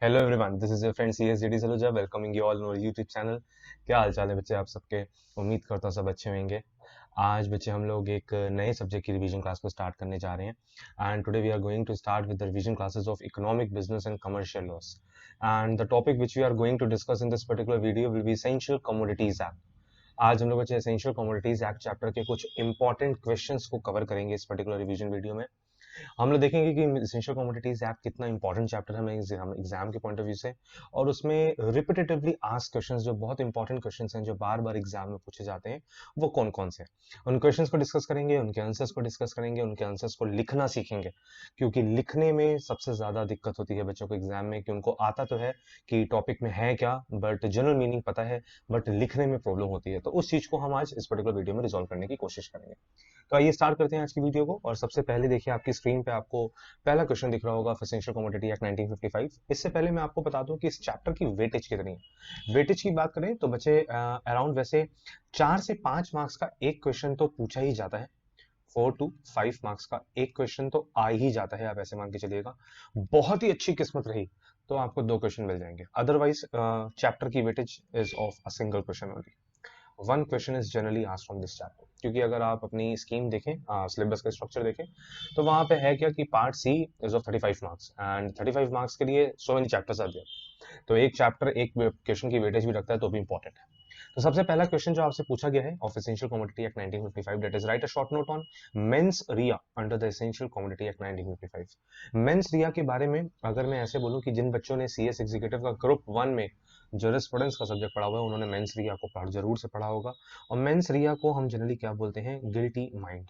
Hello everyone, this is your friend CSJD Saluja welcoming you all on YouTube channel. क्या हाल चाल है बच्चे आप सबके? उम्मीद करता हूँ सब अच्छे होंगे। आज बच्चे हम लोग एक नए सब्जेक्ट की रिवीजन क्लास को स्टार्ट करने जा रहे हैं and today we are going to start with the revision classes of economic business and commercial laws. And the topic which we are going to discuss in this particular video will be essential commodities act. आज हम लोग बच्चे essential commodities act chapter के कुछ important questions को cover करेंगे इस particular revision video में। हम लोग देखेंगे कि एसेंशियल कमोडिटीज एक्ट कितना इंपॉर्टेंट चैप्टर है हमें एग्जाम के पॉइंट ऑफ व्यू से, और उसमें रिपीटेटिवली आस्क क्वेश्चंस जो बहुत इंपॉर्टेंट क्वेश्चंस हैं जो बार बार एग्जाम में पूछे जाते हैं वो कौन कौन से हैं। उन क्वेश्चंस को डिस्कस करेंगे, उनके आंसर्स को डिस्कस करेंगे, उनके आंसर्स को लिखना सीखेंगे, क्योंकि लिखने में सबसे ज्यादा दिक्कत होती है बच्चों को एग्जाम में कि उनको आता तो है कि टॉपिक में है क्या, बट जनरल मीनिंग पता है, बट लिखने में प्रॉब्लम होती है। तो उस चीज को हम आज इस पर्टिकुलर वीडियो में रिजॉल्व करने की कोशिश करेंगे। तो आइए स्टार्ट करते हैं आज की वीडियो को। और सबसे पहले देखिए आपकी स्क्रीन पे आपको पहला क्वेश्चन दिख रहा होगा, एसेंशियल कमोडिटी एक्ट 1955। इससे पहले मैं आपको बता दूं कि इस चैप्टर की वेटेज कितनी है। वेटेज की बात करें तो बच्चे अराउंड वैसे 4 से 5 मार्क्स का एक क्वेश्चन तो पूछा ही जाता है। 4 to 5 मार्क्स का एक क्वेश्चन तो आ ही जाता है, आप ऐसे मान के चलिएगा। बहुत ही अच्छी किस्मत रही तो आपको 2 क्वेश्चन मिल जाएंगे, अदरवाइज चैप्टर की weightage is of a single question only. One question is generally asked from this chapter, क्योंकि अगर आप अपनी स्कीम देखें, सिलेबस का स्ट्रक्चर देखें, तो वहां पे है क्या कि part C is of 35 marks and 35 marks के लिए so many chapters are there. तो एक चैप्टर एक क्वेश्चन की वेटेज भी रखता है तो भी इंपॉर्टेंट है। तो सबसे पहला क्वेश्चन जो आपसे पूछा गया है of essential commodity act 1955, that is right a short note on mains Riya under the essential commodity act 1955। Mains रिया के बारे में अगर मैं ऐसे बोलूं कि जिन बच्चों ने CS एग्जीक्यूटिव का ग्रुप 1 में जूरिस्प्रूडेंस का सब्जेक्ट पढ़ा हुआ है उन्होंने मेंस रिया को पढ़ जरूर से पढ़ा होगा। और मेंस रिया को हम जनरली क्या बोलते हैं? Guilty mind.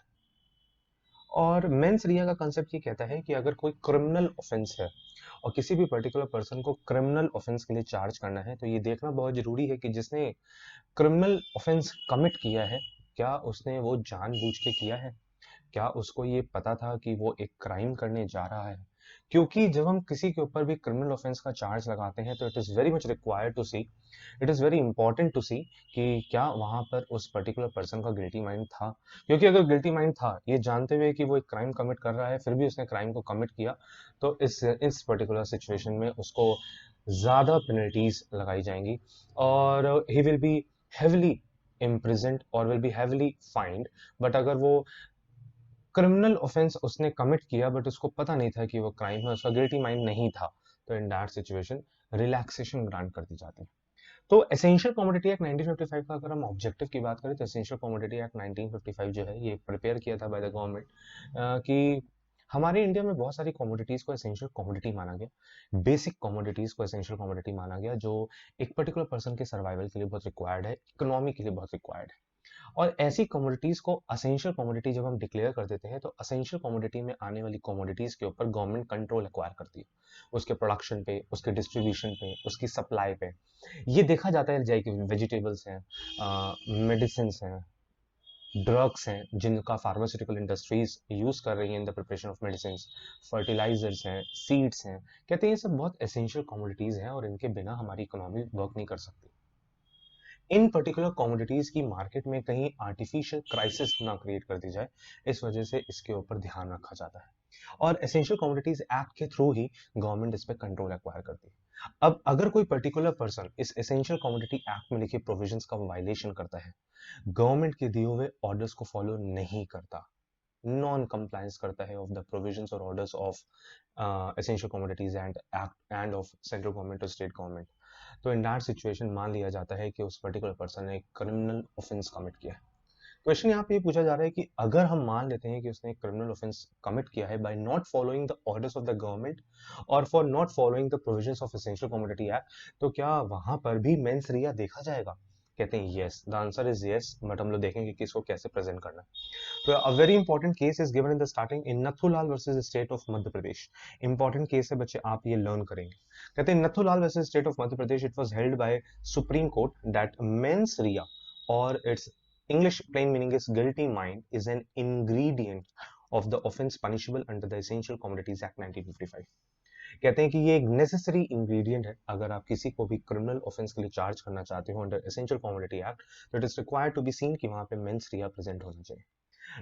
और मेंस रिया का कंसेप्ट ये कहता है कि अगर कोई क्रिमिनल ऑफेंस है और किसी भी पर्टिकुलर पर्सन को क्रिमिनल ऑफेंस के लिए चार्ज करना है, तो ये देखना बहुत जरूरी है कि जिसने क्रिमिनल ऑफेंस कमिट किया है, क्या उसने वो जानबूझ के किया है, क्या उसको ये पता था कि वो एक क्राइम करने जा रहा है। क्योंकि जब हम किसी के ऊपर भी क्रिमिनल ऑफेंस का चार्ज लगाते हैं तो it is very much required to see, it is very important to see कि क्या वहां पर उस पर्टिकुलर पर्सन का गिल्टी माइंड था। क्योंकि अगर गिल्टी माइंड था, ये जानते हुए कि वो एक क्राइम कमिट कर रहा है, फिर भी उसने क्राइम को कमिट किया, तो इस पर्टिकुलर सिचुएशन में उसको ज्यादा पेनल्टीज लगाई जाएंगी और he will be heavily imprisoned और will be heavily find. But अगर वो क्रिमिनल ऑफेंस उसने कमिट किया बट उसको पता नहीं था कि वो क्राइम है, उसका गिल्टी माइंड नहीं था, तो in that situation relaxation grant कर दी जाती है। तो एसेंशियल कमोडिटी एक्ट 1955 का अगर हम ऑब्जेक्टिव की बात करें तो एसेंशियल कमोडिटी एक्ट 1955 जो है ये प्रिपेयर किया था बाय द गवर्नमेंट कि हमारे इंडिया में बहुत सारी कमोडिटीज को एसेंशियल कमोडिटी माना गया, बेसिक कमोडिटीज को एसेंशियल कमोडिटी माना गया जो एक पर्टिकुलर पर्सन के सर्वाइवल के लिए बहुत रिक्वायर्ड है, इकोनॉमी के लिए बहुत रिक्वायर्ड है। और ऐसी कमोडिटीज को असेंशियल कमोडिटी जब हम डिक्लेयर कर देते हैं तो असेंशियल कमोडिटी में आने वाली कमोडिटीज के ऊपर गवर्नमेंट कंट्रोल एक्वायर करती है, उसके प्रोडक्शन पे, उसके डिस्ट्रीब्यूशन पे, उसकी सप्लाई पे। ये देखा जाता है जैसे कि वेजिटेबल्स हैं, मेडिसिन हैं, ड्रग्स हैं जिनका फार्मास्यूटिकल इंडस्ट्रीज यूज कर रही है in the preparation of medicine, fertilisers हैं, सीड्स हैं। कहते हैं ये सब बहुत एसेंशियल कमोडिटीज हैं और इनके बिना हमारी इकोनॉमी वर्क नहीं कर सकती। इन पर्टिकुलर कमोडिटीज की मार्केट में कहीं आर्टिफिशियल क्राइसिस ना क्रिएट कर दी जाए, इस वजह से इसके ऊपर ध्यान रखा जाता है। और एसेंशियल कमोडिटीज एक्ट के थ्रू ही गवर्नमेंट इस पे कंट्रोल एक्वायर करती है। अब अगर कोई पर्टिकुलर पर्सन इस एसेंशियल कमोडिटी एक्ट में लिखे प्रोविजंस का वायलेशन करता है, गवर्नमेंट के दिए हुए ऑर्डर्स को फॉलो नहीं करता, नॉन कंप्लायंस करता है ऑफ द प्रोविजंस और orders of essential commodities and act end of central government और स्टेट गवर्नमेंट, तो इन दैट सिचुएशन मान लिया जाता है कि उस पर्टिकुलर पर्सन ने क्रिमिनल ऑफेंस कमिट किया है। क्वेश्चन यहाँ पे ये पूछा जा रहा है कि अगर हम मान लेते हैं कि उसने क्रिमिनल ऑफेंस कमिट किया है by not following the orders of the government or for not following the provisions of essential commodity act, तो क्या वहां पर भी मेंस रिया देखा जाएगा? कहते हैं yes, the answer is yes, but हम लोग देखेंगे कि इसको कैसे प्रेजेंट करना है। तो a very important case is given in the starting in Nathulal versus state of Madhya Pradesh। important case है बच्चे, आप ये लर्न करेंगे। कहते हैं Nathulal versus state of Madhya Pradesh, it was held by Supreme Court that mens rea or its English plain meaning is guilty mind is an ingredient of the offense punishable under the Essential Commodities Act 1955। कहते हैं कि ये एक necessary ingredient है अगर आप किसी को भी क्रिमिनल ऑफेंस के लिए चार्ज करना चाहते हो अंडर एसेंशियल कमोडिटी एक्ट, तो it is required to be seen कि वहां पे मेंस रिया प्रेजेंट होना चाहिए।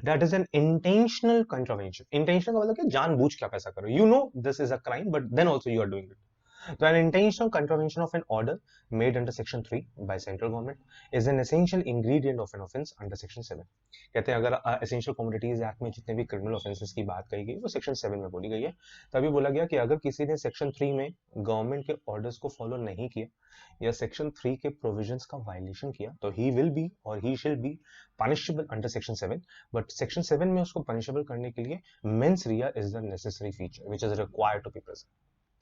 That is an intentional contravention. Intentional का मतलब क्या? जानबूझ के आप ऐसा करो, you know this is a crime but then also you are doing it. तो an intentional contravention of an order made under section 3 by central government is an essential ingredient of an offense under section 7. कहते हैं अगर essential commodities act में जितने भी criminal offenses की बात कही गई वो section 7 में बोली गई है। तभी बोला गया कि अगर किसी ने section 3 में गवर्नमेंट के orders को follow नहीं किया या section 3 के provisions का violation किया तो he will be और he shall be punishable under section 7, but section 7 में उसको punishable करने के लिए mens rea is the necessary feature which is required to be present.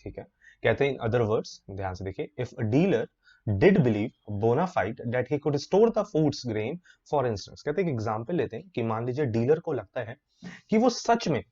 ठीक है, कहते हैं इन अदर वर्ड्स, ध्यान से देखिए, if a dealer did believe bona fide that he could store the foods grain for instance, कहते हैं एक एग्जांपल लेते हैं कि मान लीजिए डीलर को लगता है कि वो सच में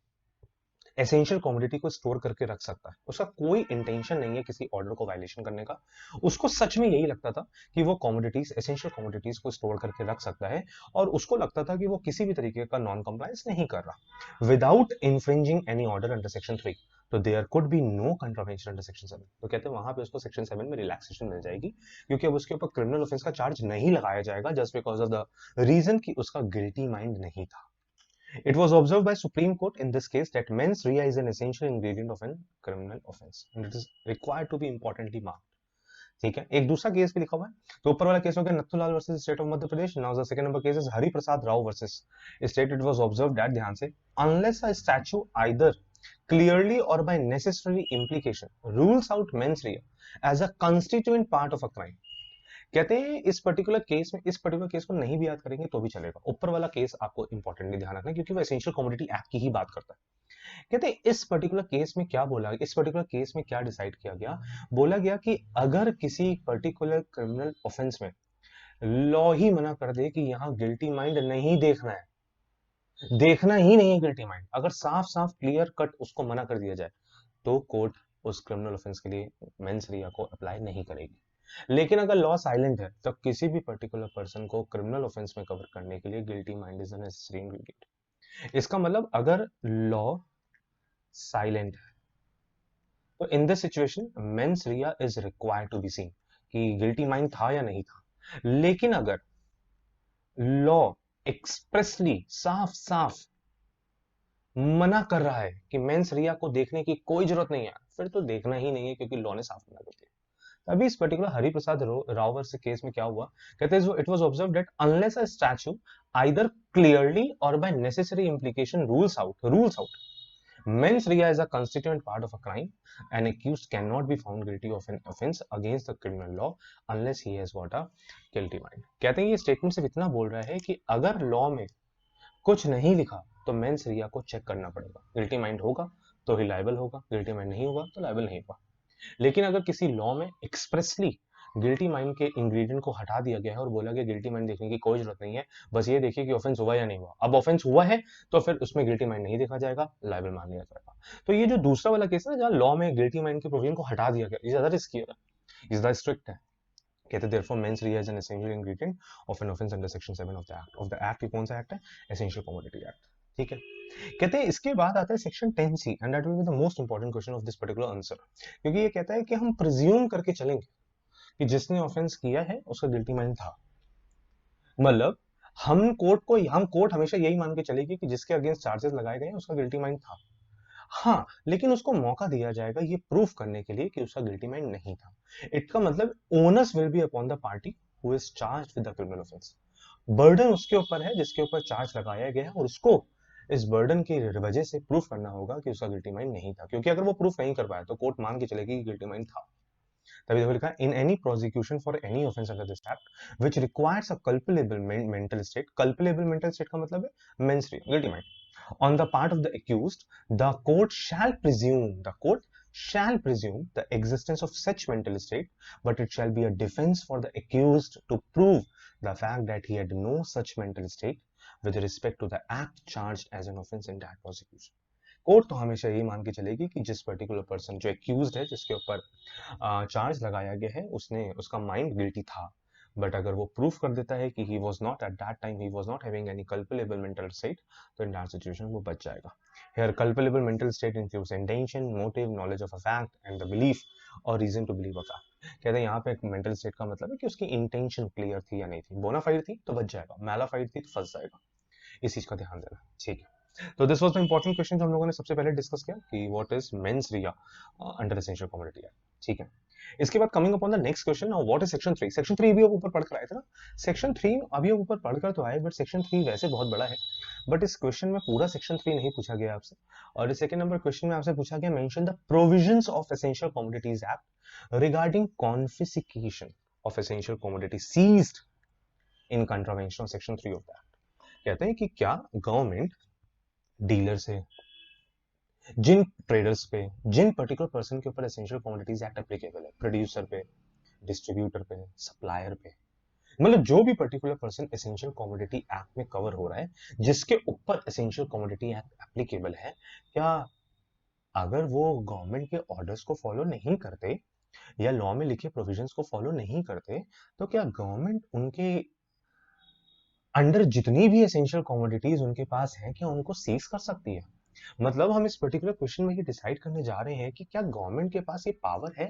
एसेंशियल कमोडिटी को स्टोर करके रख सकता है, उसका कोई इंटेंशन नहीं है किसी ऑर्डर को वायलेशन करने का, उसको सच में यही लगता था कि वो कमोडिटीज एसेंशियल कमोडिटीज को स्टोर करके रख सकता है और उसको लगता था कि वो किसी भी तरीके का नॉन कंप्लायंस नहीं कर रहा without infringing any order under section 3, तो there could be no contravention under section 7। तो कहते हैं वहां पे उसको सेक्शन 7 में रिलैक्सेशन मिल जाएगी क्योंकि अब उसके ऊपर क्रिमिनल ऑफेंस का चार्ज नहीं लगाया जाएगा just because of the reason कि उसका गिल्टी माइंड नहीं था। It was observed by Supreme Court in this case that mens rea is an essential ingredient of an criminal offense and it is required to be importantly marked. ठीक है, एक दूसरा case भी लिखा हुआ है, तो ऊपर वाला केस हो गया Nathulal versus state of Madhya Pradesh. Now the second number case is Hari Prasad Rao versus state. It was observed that, ध्यान से, unless a statue either clearly or by necessary implication rules out mens rea as a constituent part of a crime, कहते हैं इस particular case में, इस particular case को नहीं भी याद करेंगे तो भी चलेगा, ऊपर वाला केस आपको इंपॉर्टेंटली ध्यान रखना है क्योंकि वो एसेंशियल कमोडिटी एक्ट की ही बात करता है। कहते हैं इस पर्टिकुलर केस में क्या बोला, इस पर्टिकुलर केस में क्या डिसाइड किया गया, बोला गया कि अगर किसी पर्टिकुलर क्रिमिनल ऑफेंस में लॉ ही मना कर दे कि यहाँ गिल्टी माइंड नहीं देखना है, देखना ही नहीं है गिल्टी माइंड, अगर साफ साफ क्लियर कट उसको मना कर दिया जाए तो कोर्ट उस क्रिमिनल ऑफेंस के लिए मेंस रिया को अप्लाई नहीं करेगी। लेकिन अगर लॉ साइलेंट है तो किसी भी पर्टिकुलर पर्सन को क्रिमिनल ऑफेंस में कवर करने के लिए guilty mind is a necessary ingredient. इसका मतलब अगर लॉ साइलेंट है तो in this situation mens rea is required to be seen कि गिल्टी माइंड था या नहीं था। लेकिन अगर लॉ एक्सप्रेसली साफ साफ मना कर रहा है कि मेंस रिया को देखने की कोई जरूरत नहीं है, फिर तो देखना ही नहीं है क्योंकि लॉ ने साफ मना कर दिया। अभी इस particular Hariprasad Rao versus case में क्या हुआ, कहते हैं it was observed that unless a statue either clearly or by necessary implication rules out mens rea is a constituent part of a crime, an accused cannot be found guilty of an offense against the criminal law unless he has got a guilty mind। कहते हैं ये statement सिर्फ इतना बोल रहा है कि अगर लॉ में कुछ नहीं लिखा तो मेंस रिया को चेक करना पड़ेगा, गिल्टी माइंड होगा तो ही लायबल होगा, गिल्टी माइंड नहीं होगा तो लायबल नहीं होगा। लेकिन अगर किसी लॉ में एक्सप्रेसली गिल्टी माइंड के इंग्रेडिएंट को हटा दिया गया है और बोला गया गिल्टी माइंड देखने की कोई जरूरत नहीं है, बस ये देखिए कि ऑफेंस हुआ या नहीं हुआ, अब ऑफेंस हुआ है तो फिर उसमें गिल्टी माइंड नहीं देखा जाएगा, लायबल मान लिया जाएगा। तो ये जो दूसरा वाला केस है ना जहाँ लॉ में गिल्टी माइंड के प्रोविजन को हटा दिया गया, ये ज्यादा रिस्की है, ये ज्यादा स्ट्रिक्ट है। कहते हैं therefore mens rea is an essential ingredient of an offense under section 7 of the act। ये कौन सा एक्ट है? Essential commodity act. ठीक है, कहते हैं इसके बाद आता है section 10C and that will be the most important question of this particular answer, क्योंकि ये कहता है कि हम प्रिज्यूम करके चलेंगे कि जिसने ऑफेंस किया है उसका गिल्टी माइंड था। मतलब हम कोर्ट हमेशा यही मान के चलेगी कि जिसके अगेंस्ट चार्जेस लगाए गए हैं उसका गिल्टी माइंड था। हाँ, लेकिन उसको मौका दिया जाएगा ये प्रूफ करने के लिए कि उसका गिल्टी माइंड नहीं था। इसका मतलब onus will be upon the party who is charged with the criminal offence. Burden उसके ऊपर है जिसके ऊपर चार्ज लगाया गया है और उसको इस बर्डन की वजह से प्रूफ करना होगा कि उसका गिल्टी माइंड नहीं था, क्योंकि अगर वो प्रूफ नहीं कर पाया तो कोर्ट मान के चलेगी कि गिल्टी माइंड था। तभी देखो लिखा in any prosecution for any offence under this act which requires a culpable mental state. Culpable mental state का मतलब है मेंस रे, guilty mind on the part of the accused, the court shall presume the existence of such mental state, but it shall be a defense for the accused to prove the fact that he had no such mental state with respect to the act charged as an offense in that prosecution। Court तो हमेशा यही मान के चलेगी कि जिस particular person जो accused है, जिसके ऊपर चार्ज लगाया गया है, उसका माइंड गिल्टी था, बट अगर वो प्रूफ कर देता है कि he was not at that time, he was not having any culpable mental state, तो in that situation वो बच जाएगा। Here culpable mental state includes intention, motive, knowledge of a fact and the belief or reason to believe a fact। कहते हैं यहाँ पे एक mental state का मतलब है कि उसकी intention clear थी या नहीं थी, बोनाफाइड थी तो बच जाएगा, मैलाफाइड थी तो फंस जाएगा। इस चीज का ध्यान देना, ठीक है। तो this was the important question जो हम लोगों ने सबसे पहले डिस्कस किया कि what is mens Riya under essential commodity act. ठीक है, इसके बाद coming upon the next question, now what is section 3। Section 3 भी आप ऊपर पढ़ कर आए थे ना। सेक्शन 3 अभी आप ऊपर पढ़ कर तो आए, बट सेक्शन 3 वैसे बहुत बड़ा है, बट इस क्वेश्चन में पूरा सेक्शन 3 नहीं पूछा गया आपसे। और इस सेकंड नंबर क्वेश्चन में आपसे पूछा गया mention the provisions of essential commodities act regarding confiscation of essential commodity seized in contravention of section 3 of that. कहते हैं कि क्या गवर्नमेंट डीलर से, जिन ट्रेडर्स पे, जिन पर्टिकुलर पर्सन के ऊपर एसेंशियल कमोडिटीज एक्ट एप्लीकेबल है, प्रोड्यूसर पे, डिस्ट्रीब्यूटर पे, सप्लायर पे, मतलब जो भी particular person essential commodity act में कवर हो रहा है, जिसके ऊपर एसेंशियल कमोडिटी एक्ट एप्लीकेबल है, क्या अगर वो गवर्नमेंट के ऑर्डर्स को फॉलो नहीं करते या लॉ में लिखे प्रोविजंस को फॉलो नहीं करते, तो क्या गवर्नमेंट उनके अंडर जितनी भी एसेंशियल कमोडिटीज उनके पास है, क्या उनको सीज कर सकती है? मतलब हम इस पर्टिकुलर क्वेश्चन में ये डिसाइड करने जा रहे हैं कि क्या गवर्नमेंट के पास ये पावर है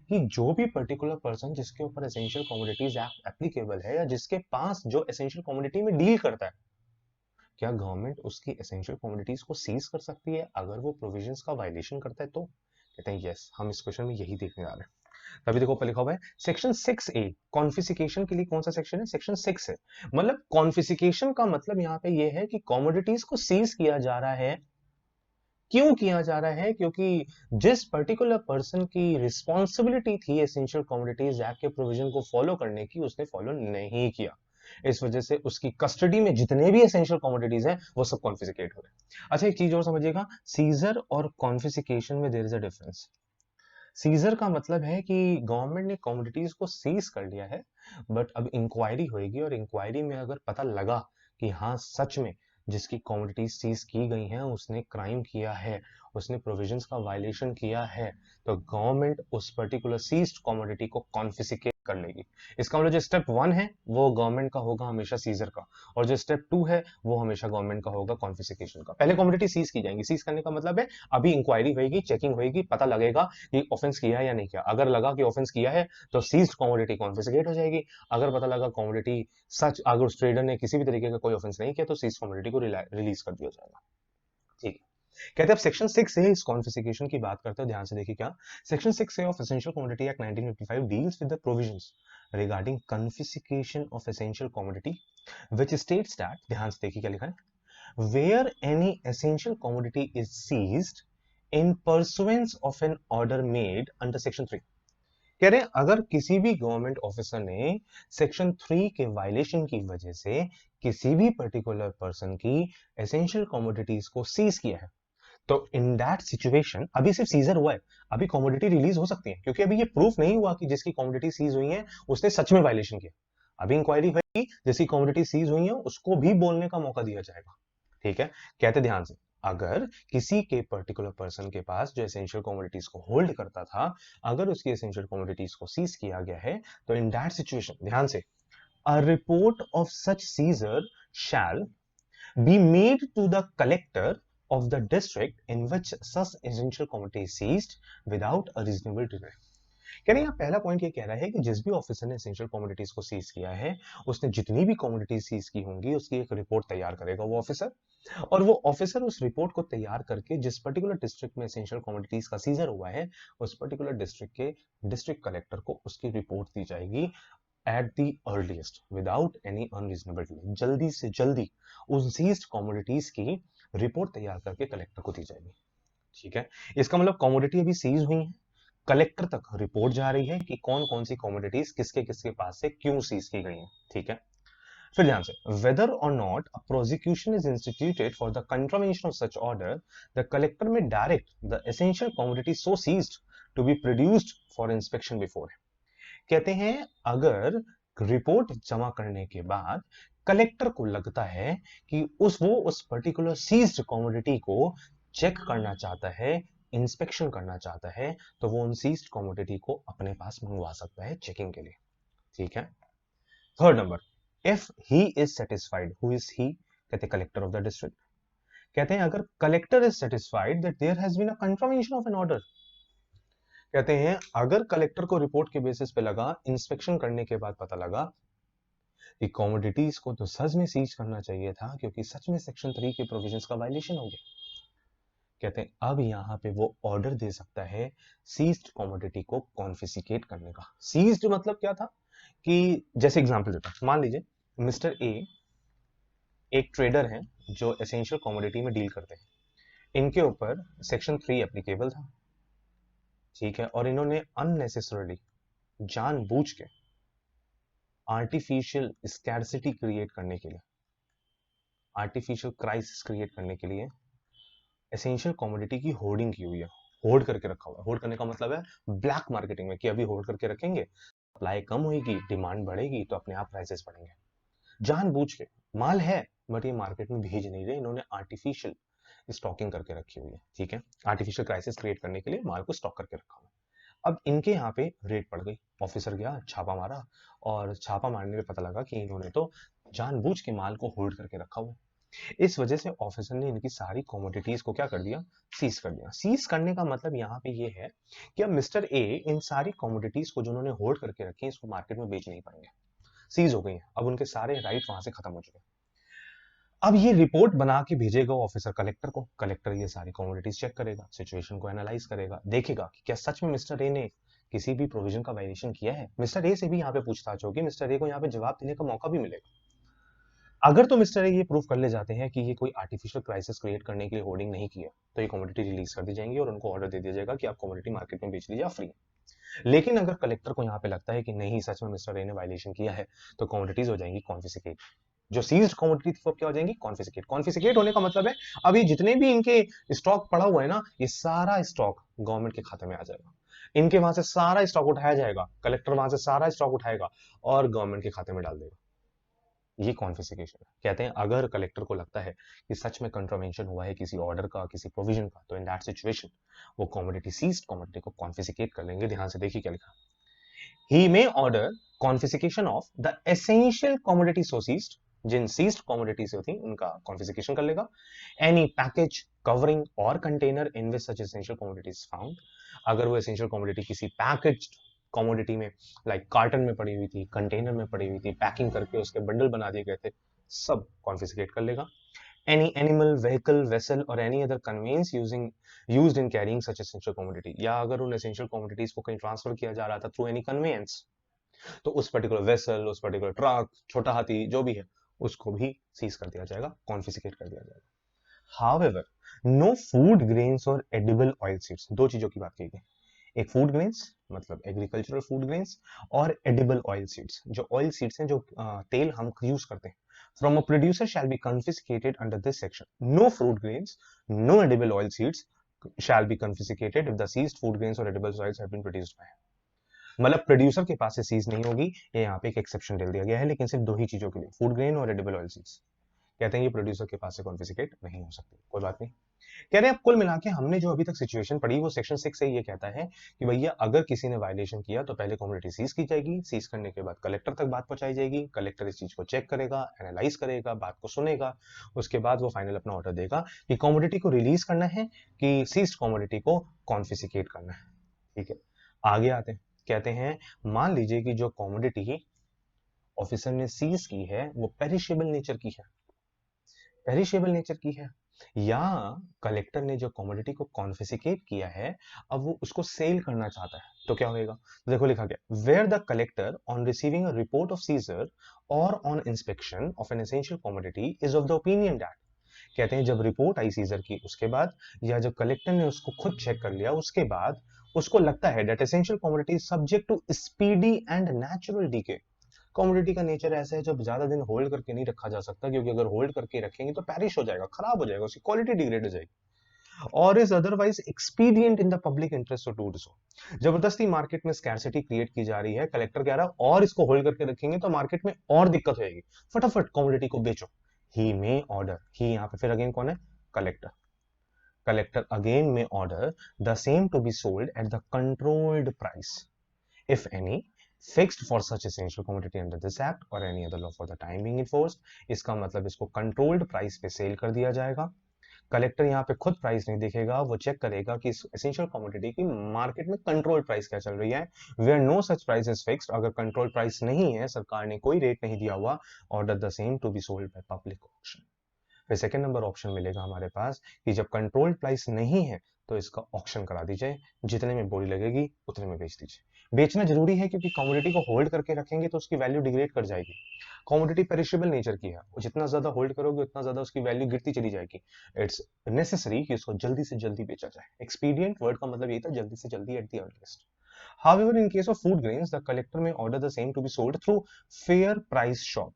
कि जो भी पर्टिकुलर पर्सन जिसके ऊपर एसेंशियल कमोडिटीज एक्ट एप्लीकेबल है या जिसके पास जो एसेंशियल कमोडिटी में डील करता है, क्या गवर्नमेंट उसकी एसेंशियल कमोडिटीज को सीज कर सकती है अगर वो प्रोविजंस का वायलेशन करता है? तो कहते हैं यस, हम इस क्वेश्चन में यही देखने जा रहे हैं। तभी देखो ऊपर लिखा हुआ है सेक्शन 6A, कॉन्फिस्केशन के लिए कौन सा सेक्शन है? सेक्शन 6 है। मतलब कॉन्फिस्केशन का मतलब यहाँ पे ये है कि कमोडिटीज को सीज किया जा रहा है। क्यों किया जा रहा है? क्योंकि जिस पर्टिकुलर पर्सन की रिस्पॉन्सिबिलिटी थी एसेंशियल कमोडिटीज एक्ट के प्रोविजन को फॉलो करने की, उसने फॉलो नहीं किया। इस वजह से उसकी कस्टडी में जितने भी एसेंशियल कमोडिटीज हैं वो सब कॉन्फिस्केट हो रहे हैं। अच्छा, एक चीज और समझिएगा, सीजर और कॉन्फिस्केशन में there is a difference. Seizure का मतलब है कि गवर्नमेंट ने कमोडिटीज को सीज कर लिया है, बट अब इंक्वायरी होगी और इंक्वायरी में अगर पता लगा कि हाँ सच में जिसकी कमोडिटीज सीज की गई हैं उसने क्राइम किया है, उसने प्रोविजंस का वायलेशन किया है, तो गवर्नमेंट उस पर्टिकुलर सीज्ड कमोडिटी को कॉन्फिस्केट कर लेगी। इसका मतलब जो स्टेप 1 है वो गवर्नमेंट का होगा हमेशा सीजर का, और जो स्टेप 2 है वो हमेशा गवर्नमेंट का होगा कॉन्फिस्केशन का। पहले कमोडिटी सीज की जाएंगी। सीज करने का मतलब है अभी इंक्वायरी होगी, चेकिंग होगी, पता लगेगा कि ऑफेंस किया है या नहीं किया। अगर लगा कि ऑफेंस किया है तो सीज्ड कमोडिटी कॉन्फिस्केट हो जाएगी। अगर पता लगा कमोडिटी सच, अगर उस ट्रेडर ने किसी भी तरीके का कोई ऑफेंस नहीं किया तो सीज्ड कमोडिटी को रिलीज कर दिया जाएगा। ठीक है, कहते हैं अब सेक्शन 6 से इस कॉन्फिस्केशन की बात करते हैं। ध्यान से देखिए क्या सेक्शन 6 से of essential commodity act 1955 deals with the provisions regarding confiscation of essential commodity which states that, ध्यान से देखिए क्या लिखा है, where any essential commodity is seized in pursuance of an order made under section 3। कह रहे हैं अगर किसी भी गवर्नमेंट ऑफिसर ने सेक्शन 3 के वायलेशन की वजह से किसी भी पर्टिकुलर पर्सन की एसेंशियल कमोडिटीज को सीज किया है, तो इन दैट सिचुएशन, अभी सिर्फ सीजर हुआ है, अभी कमोडिटी रिलीज हो सकती है, क्योंकि अभी ये प्रूफ नहीं हुआ कि जिसकी कमोडिटी सीज हुई है उसने सच में वायलेशन किया। अभी इंक्वायरी होगी, जिसकी कमोडिटी सीज हुई है उसको भी बोलने का मौका दिया जाएगा। ठीक है, कहते ध्यान से, अगर किसी के पर्टिकुलर पर्सन के पास जो एसेंशियल कमोडिटीज को होल्ड करता था, अगर उसकी एसेंशियल कमोडिटीज को सीज किया गया है, तो इन दैट सिचुएशन, ध्यान से, a report of such seizure shall be made to the collector of the district in which such essential commodity is seized without a reasonable delay। कह रहे हैं यहाँ पहला पॉइंट ये कह रहा है कि जिस भी ऑफिसर ने एसेंशियल कमोडिटीज को सीज किया है, उसने जितनी भी कमोडिटीज सीज की होंगी उसकी एक रिपोर्ट तैयार करेगा वो ऑफिसर, और वो ऑफिसर उस रिपोर्ट को तैयार करके जिस पर्टिकुलर डिस्ट्रिक्ट में एसेंशियल कमोडिटीज का सीजर हुआ है, उस पर्टिकुलर डिस्ट्रिक्ट के डिस्ट्रिक्ट कलेक्टर को उसकी रिपोर्ट दी जाएगी at the earliest without any unreasonable delay. जल्दी से जल्दी उस सीज्ड कमोडिटीज की रिपोर्ट तैयार करके कलेक्टर को दी जाएगी। ठीक है, इसका मतलब कमोडिटी अभी सीज हुई है, कलेक्टर तक रिपोर्ट जा रही है कि कौन कौन सी कमोडिटीज किसके किसके पास से क्यों सीज की गई हैं। ठीक है, फिर ध्यान से, whether or not a prosecution is instituted for the contravention of such order, the collector may direct the essential commodity so seized to be produced for inspection before। कहते हैं अगर रिपोर्ट जमा करने के बाद कलेक्टर को लगता है कि उस पर्टिकुलर सीज्ड कमोडिटी को चेक करना चाहता है, इंस्पेक्शन करना चाहता है, तो वो उन सीज्ड कमोडिटी को अपने पास मंगवा सकता है चेकिंग के लिए। ठीक है, third number, if he is satisfied, who is he? कहते कलेक्टर ऑफ द डिस्ट्रिक्ट। कहते हैं अगर collector is satisfied that there has been a confirmation of an order, कहते हैं अगर कलेक्टर को रिपोर्ट के बेसिस पे लगा, इंस्पेक्शन करने के बाद पता लगा कि कमोडिटीज को तो सच में सीज करना चाहिए था, क्योंकि सच में सेक्शन 3 के प्रोविजंस का वायलेशन हो गया। कहते हैं अब यहाँ पे वो ऑर्डर दे सकता है सीज्ड कमोडिटी को कॉन्फिस्केट करने का। सीज्ड मतलब क्या था कि जैसे एग्जांपल देता हूं, मान लीजिए मिस्टर ए एक ट्रेडर हैं जो एसेंशियल कमोडिटी में डील करते हैं। इनके ऊपर सेक्शन 3 एप्लीकेबल था, ठीक है, और इन्होंने अननेसेसरली जानबूझ के आर्टिफिशियल स्कैर्सिटी क्रिएट करने के लिए, आर्टिफिशियल क्राइसिस क्रिएट करने के लिए एसेंशियल कमोडिटी की होर्डिंग की हुई है, होल्ड करके रखा हुआ है। होल्ड करने का मतलब है ब्लैक मार्केटिंग में, कि अभी होल्ड करके रखेंगे, सप्लाई कम होगी, डिमांड बढ़ेगी तो अपने आप प्राइसेस बढ़ेंगे। जानबूझ के माल है बट ये मार्केट में भेज नहीं रहे, इन्होंने आर्टिफिशियल स्टॉकिंग करके रखी हुई है, ठीक है, आर्टिफिशियल क्राइसिस क्रिएट करने के लिए माल को स्टॉक करके रखा हुआ है। अब इनके यहाँ पे रेड पड़ गई, ऑफिसर गया छापा मारा, और छापा मारने में पता लगा कि इन्होंने तो जानबूझ के माल को होल्ड करके रखा हुआ है। इस वजह से ऑफिसर ने इनकी सारी कमोडिटीज को क्या कर दिया, सीज कर दिया। सीज करने का मतलब यहाँ पे ये है कि अब मिस्टर ए इन सारी कमोडिटीज को जो उन्होंने होल्ड करके रखी है, इसको मार्केट में बेच नहीं पाएंगे, सीज हो गई है, अब उनके सारे राइट वहां से खत्म हो चुके हैं। अब ये रिपोर्ट बना के भेजेगा ऑफिसर कलेक्टर को, कलेक्टर ये सारी कमोडिटीज चेक करेगा, सिचुएशन को एनालाइज करेगा, देखेगा कि क्या सच में मिस्टर ए ने किसी भी प्रोविजन का वायलेशन किया है। मिस्टर ए से भी यहाँ पे पूछताछ होगी, मिस्टर ए को यहाँ पे जवाब देने का मौका भी मिलेगा। अगर तो मिस्टर ए ये प्रूव कर ले जाते हैं कि ये कोई आर्टिफिशियल क्राइसिस क्रिएट करने के लिए होर्डिंग नहीं किया, तो ये कमोडिटी रिलीज कर दी जाएंगी और उनको ऑर्डर दे दिया जाएगा कि आप कमोडिटी मार्केट में बेच लीजिए फ्री। लेकिन अगर कलेक्टर को यहाँ पे लगता है कि नहीं सच में मिस्टर ए ने वायलेशन किया है, तो कमोडिटीज हो जाएंगी कॉन्फिस्केट। जो सीज्ड कमोडिटी थी वो क्या हो जाएंगी, कॉन्फिस्केट। कॉन्फिस्केट होने का मतलब है अभी जितने भी इनके स्टॉक पड़ा हुआ है ना, ये सारा स्टॉक गवर्नमेंट के खाते में आ जाएगा। इनके वहां से सारा स्टॉक उठाया जाएगा, कलेक्टर वहां से सारा स्टॉक उठाएगा और गवर्नमेंट के खाते में डाल देगा। ये कॉन्फिस्केशन है। कहते हैं अगर कलेक्टर को लगता है कि सच में कंट्रावेंशन हुआ है किसी ऑर्डर का, किसी प्रोविजन का, तो इन दैट सिचुएशन वो कमोडिटी सीज्ड कमोडिटी को कॉन्फिस्केट कर लेंगे। ध्यान से देखिए क्या लिखा, he may order confiscation of the essential commodity so seized, Jin seized commodity से थी उनका कॉन्फिस्केशन कर लेगा। एनी पैकेज कवरिंग और कंटेनर इन विच सच एसेंशियल कमोडिटीज फाउंड, अगर वो एसेंशियल कमोडिटी किसी पैकेज्ड कमोडिटी में, लाइक कार्टन में पड़ी हुई थी, कंटेनर में पड़ी हुई थी, पैकिंग करके उसके बंडल बना दिए गए थे, सब कॉन्फिस्केट कर लेगा। any animal, vehicle, vessel or any other conveyance used in carrying such essential commodity, या अगर उन essential commodities को कहीं ट्रांसफर किया जा रहा था थ्रू एनी कन्वेयंस, तो उस पर्टिकुलर वेसल, उस पर्टिकुलर ट्रक, छोटा हाथी जो भी है, उसको भी सीज कर दिया जाएगा, कॉन्फिस्केट कर दिया जाएगा। However, no food grains or edible oil seeds, दो चीजों की बात की गई, एक फूड ग्रेन्स मतलब एग्रीकल्चरल फूड ग्रेन्स, और एडिबल ऑयल सीड्स, जो ऑयल सीड्स हैं जो तेल हम यूज करते हैं, from a producer shall be confiscated under this section. No fruit grains, no edible oil seeds shall be confiscated if the seized food grains और edible oils have been produced by, मतलब producer के पास से seize नहीं होगी। ये यहाँ पे एक एक्सेप्शन डाल दिया गया है, लेकिन सिर्फ दो ही चीजों के लिए, फूड ग्रेन और एडिबल ऑयल सीड्स। कहते हैं ये प्रोड्यूसर के पास से कॉन्फिस्केट नहीं हो सकती, कोई बात नहीं। कह रहे हैं अब कुल मिला के हमने जो अभी तक सिचुएशन पढ़ी वो सेक्शन 6 से ये कहता है कि भैया अगर किसी ने वायलेशन किया तो पहले कम्युनिटी सीज की जाएगी, सीज करने के बाद कलेक्टर तक बात पहुंचाई जाएगी, कलेक्टर इस चीज को चेक करेगा, एनालाइज करेगा, बात को सुनेगा, उसके बाद वो फाइनल अपना ऑर्डर देगा कि कमोडिटी को रिलीज करना है कि सीज्ड कमोडिटी को कॉन्फिस्केट करना है। ठीक है, आगे आते हैं। कहते हैं मान लीजिए कि जो कमोडिटी ऑफिसर ने सीज की है वो पेरिशेबल नेचर की है, पेरिशेबल नेचर की है, या कलेक्टर ने जो कमोडिटी को कॉन्फिस्केट किया है अब वो उसको सेल करना चाहता है, तो क्या होएगा, तो देखो लिखा गया, where the collector on receiving a report of seizure or on inspection of an essential commodity is of the opinion that, कहते हैं जब रिपोर्ट आई सीजर की उसके बाद, या जब कलेक्टर ने उसको खुद चेक कर लिया उसके बाद, उसको लगता है that essential commodity is subject to speedy and natural decay. Commodity का नेचर ऐसा है जब ज्यादा दिन होल्ड करके नहीं रखा जा सकता, क्योंकि अगर होल्ड करके रखेंगे तो पैरिश हो जाएगा, खराब हो जाएगा, उसकी क्वालिटी डिग्रेड हो जाएगी, और is otherwise expedient in the public interest to do so. जबरदस्ती मार्केट में स्कैर्सिटी क्रिएट की जा रही है, कलेक्टर कह रहा है और इसको होल्ड करके रखेंगे तो मार्केट में और दिक्कत होगी, फटाफट कमोडिटी को बेचो। ही मे ऑर्डर, ही यहाँ पे फिर अगेन कौन है, collector, collector again may order the same to be sold at the controlled price if any fixed for such essential commodity under this act or any other law for the time being enforced। इसका मतलब इसको controlled price पे cell कर दिया जाएगा, collector यहाँ पे खुद प्राइस नहीं देखेगा, वो चेक करेगा कि इस एसेंशियल कमोडिटी की मार्केट में कंट्रोल प्राइस क्या चल रही है। Where no such price is fixed, अगर कंट्रोल प्राइस नहीं है, सरकार ने कोई रेट नहीं दिया हुआ, order the same to be sold by public auction. फिर सेकंड नंबर ऑप्शन मिलेगा हमारे पास कि जब कंट्रोल प्राइस नहीं है तो इसका ऑक्शन करा दीजिए, जितने में बोली लगेगी उतने में बेच दीजिए। बेचना जरूरी है क्योंकि कमोडिटी को होल्ड करके रखेंगे तो उसकी वैल्यू डिग्रेड कर जाएगी। कमोडिटी पेरिशेबल नेचर की है, जितना ज्यादा होल्ड करोगे उतना ज्यादा उसकी वैल्यू गिरती चली जाएगी। इट्स नेसेसरी कि उसको जल्दी से जल्दी बेचा जाए। एक्सपीडिएंट वर्ड का मतलब यही था, जल्दी से जल्दी at the earliest. However, in case of food grains, the collector may order the same to be sold through fair price shop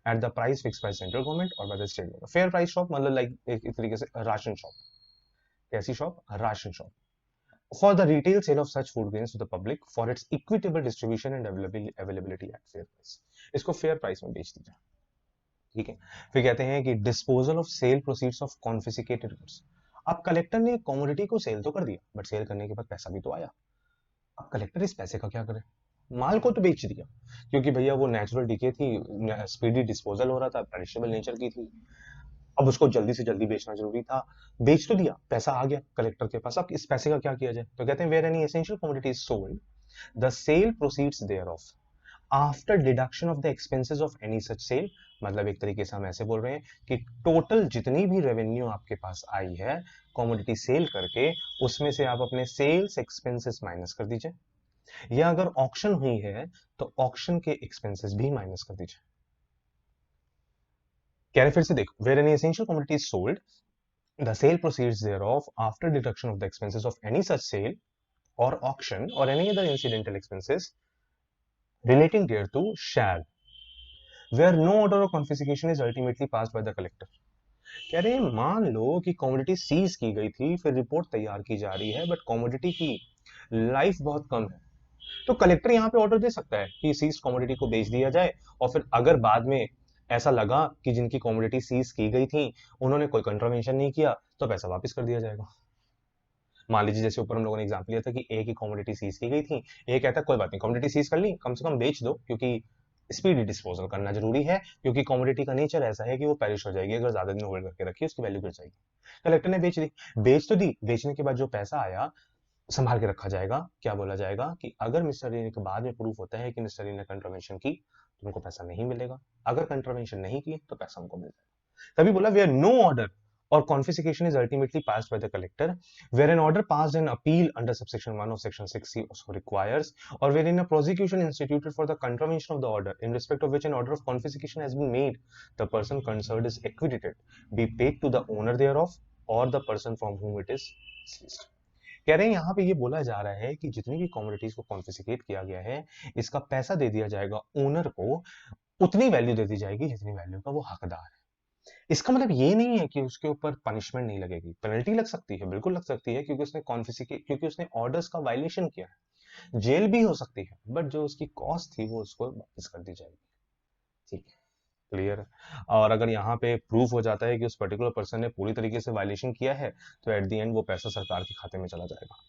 at the price fixed by central government or by the state government. Fair price shop मतलब like एक तरीके से ration shop. कैसी shop? Ration shop. For the retail sale of such food grains to the public for its equitable distribution and availability at fair price. इसको fair price में बेच दीजिए। ठीक है। फिर कहते हैं कि disposal of sale proceeds of confiscated goods। अब कलेक्टर ने कमोडिटी को सेल तो कर दिया, बट सेल करने के बाद पैसा भी तो आया। अब कलेक्टर इस पैसे का क्या करे? माल को तो बेच दिया, क्योंकि भैया वो नेचुरल डिके थी, स्पीडी डिस्पोजल हो रहा था, पेरिशेबल नेचर की थी। अब उसको जल्दी से जल्दी बेचना जरूरी था, बेच तो दिया, पैसा आ गया कलेक्टर के पास। अब इस पैसे का क्या किया जाए? तो कहते हैं where any essential commodity is sold, the sale proceeds thereof after deduction of the expenses of any such sale. मतलब एक तरीके से हम ऐसे बोल रहे हैं कि टोटल जितनी भी रेवेन्यू आपके पास आई है कमोडिटी सेल करके, उसमें से आप अपने सेल्स एक्सपेंसेस माइनस कर दीजिए, या अगर ऑक्शन हुई है तो ऑक्शन के एक्सपेंसेस भी माइनस कर दीजिए। कह रहे फिर से देखो, where any essential commodity is sold, the sale proceeds thereof after deduction of the expenses of any such sale or auction or any other incidental expenses relating thereto shall, where no order of confiscation is ultimately passed by the collector। कह रहे हैं मान लो कि commodity seize की गई थी, फिर report तैयार की जा रही है, बट कमोडिटी की लाइफ बहुत कम है, तो कलेक्टर यहाँ पे ऑर्डर दे सकता है कि सीज कमोडिटी को बेच दिया जाए, और फिर अगर बाद में ऐसा लगा कि जिनकी कमोडिटी सीज की गई थी उन्होंने कोई कंट्रावेंशन नहीं किया तो पैसा वापस कर दिया जाएगा। मान लीजिए जैसे ऊपर हम लोगों ने एग्जांपल लिया था कि ए की कमोडिटी सीज की गई थी, ए कहता है कोई बात नहीं, कमोडिटी सीज कर ली, कम से कम बेच दो, क्योंकि स्पीडी डिस्पोजल करना जरूरी है, क्योंकि कमोडिटी का नेचर ऐसा है कि वो पेरिश हो जाएगी, अगर ज्यादा दिन होल्ड करके रखी उसकी वैल्यू गिर जाएगी। कलेक्टर ने बेच दी, बेच तो दी, बेचने के बाद जो पैसा आया संभाल के रखा जाएगा। क्या बोला जाएगा कि अगर मिस्टर री के बाद में प्रूफ होता है कि मिस्टर री ने कंट्रावेंशन की तो उनको पैसा नहीं मिलेगा, अगर कंट्रावेंशन नहीं की तो पैसा उनको मिल जाएगा। तभी बोला where no order or confiscation is ultimately passed by the collector, where an order passed in appeal under subsection 1 of section 6C also requires, or wherein a prosecution instituted for the contravention of the order in respect of which an order of confiscation has been made, the person concerned is acquitted, be paid to the owner thereof or the person from whom it is seized। कह रहे हैं यहाँ पे ये बोला जा रहा है कि जितनी भी कमोडिटीज को कॉन्फिस्केट किया गया है, इसका पैसा दे दिया जाएगा ओनर को, उतनी वैल्यू दे दी जाएगी जितनी वैल्यू का वो हकदार है। इसका मतलब ये नहीं है कि उसके ऊपर पनिशमेंट नहीं लगेगी, पेनल्टी लग सकती है, बिल्कुल लग सकती है, क्योंकि उसने कॉन्फिस्केट, क्योंकि उसने ऑर्डर्स का वायलेशन किया है, जेल भी हो सकती है, बट जो उसकी कॉस्ट थी वो उसको वापस कर दी जाएगी। ठीक है, क्लियर है। और अगर यहाँ पे प्रूफ हो जाता है कि उस पर्टिकुलर पर्सन ने पूरी तरीके से वायलेशन किया है, तो एट द एंड वो पैसा सरकार के खाते में चला जाएगा।